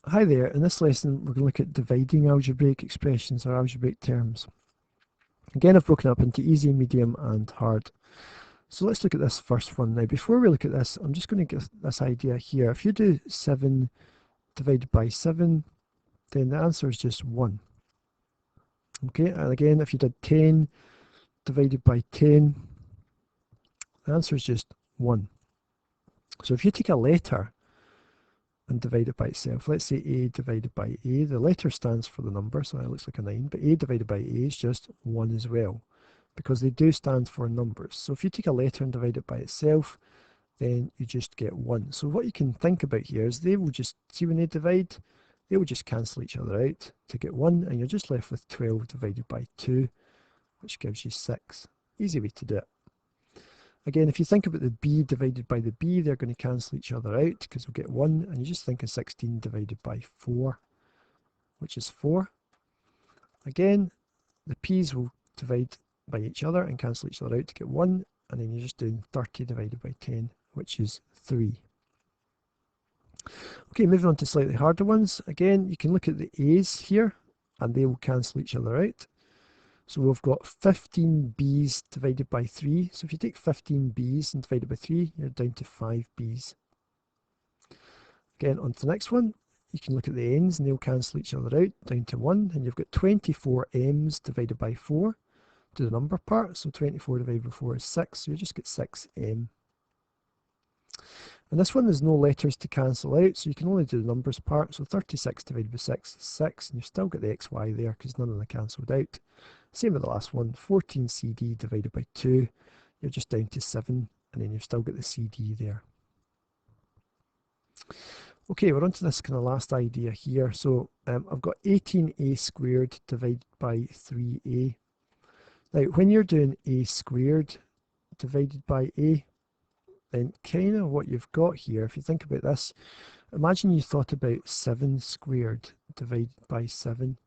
Hi there, in this lesson we're going to look at dividing algebraic expressions or algebraic terms. Again, I've broken up into easy, medium and hard. So let's look at this first one. Now before we look at this, I'm just going to get this idea here. If you do 7 divided by 7, then the answer is just 1. Okay, and again if you did 10 divided by 10, the answer is just 1. So if you take a letter and divide it by itself, let's say a divided by a, the letter stands for the number, so that looks like a 9, but a divided by a is just 1 as well, because they do stand for numbers. So if you take a letter and divide it by itself, then you just get 1. So what you can think about here is they will just, see when they divide, they will just cancel each other out to get 1, and you're just left with 12 divided by 2, which gives you 6. Easy way to do it. Again, if you think about the b divided by the b, they're going to cancel each other out because we'll get 1, and you just think of 16 divided by 4, which is 4. Again, the p's will divide by each other and cancel each other out to get 1, and then you're just doing 30 divided by 10, which is 3. Okay, moving on to slightly harder ones. Again, you can look at the a's here, and they will cancel each other out. So we've got 15 b's divided by 3. So if you take 15 b's and divide it by 3, you're down to 5 b's. Again, on to the next one. You can look at the n's and they'll cancel each other out down to 1. And you've got 24 m's divided by 4. Do the number part. So 24 divided by 4 is 6. So you just get 6m. And this one, there's no letters to cancel out, so you can only do the numbers part. So 36 divided by 6 is 6, and you've still got the xy there because none of them are cancelled out. Same with the last one, 14cd divided by 2, you're just down to 7, and then you've still got the cd there. Okay, we're on to this kind of last idea here. So I've got 18a squared divided by 3a. Now, when you're doing a squared divided by a, then kind of what you've got here, if you think about this, imagine you thought about 7 squared divided by 7.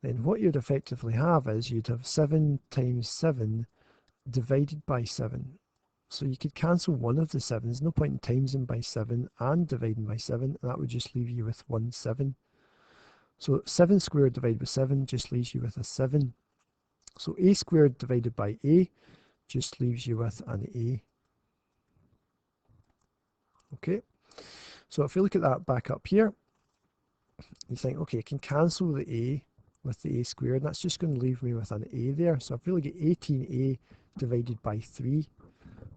Then what you'd effectively have is you'd have 7 times 7 divided by 7. So you could cancel one of the 7s. There's no point in times them by 7 and dividing by 7. And that would just leave you with 1 7. So 7 squared divided by 7 just leaves you with a 7. So a squared divided by a just leaves you with an a. Okay, so if you look at that back up here, you think, okay, I can cancel the a with the a squared, and that's just going to leave me with an a there. So I've really got 18a divided by 3.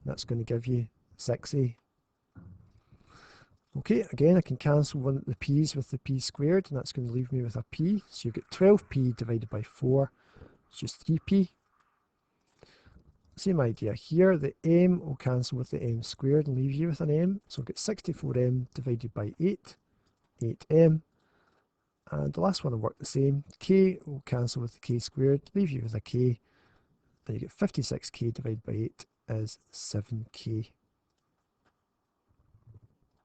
That's going to give you 6a. Okay, again, I can cancel one of the p's with the p squared, and that's going to leave me with a p. So you've got 12p divided by 4, it's just 3p. Same idea here, the m will cancel with the m squared and leave you with an m. So I've got 64m divided by 8, 8m. And the last one will work the same. K will cancel with the k squared, leave you with a k. And you get 56k divided by 8 is 7k.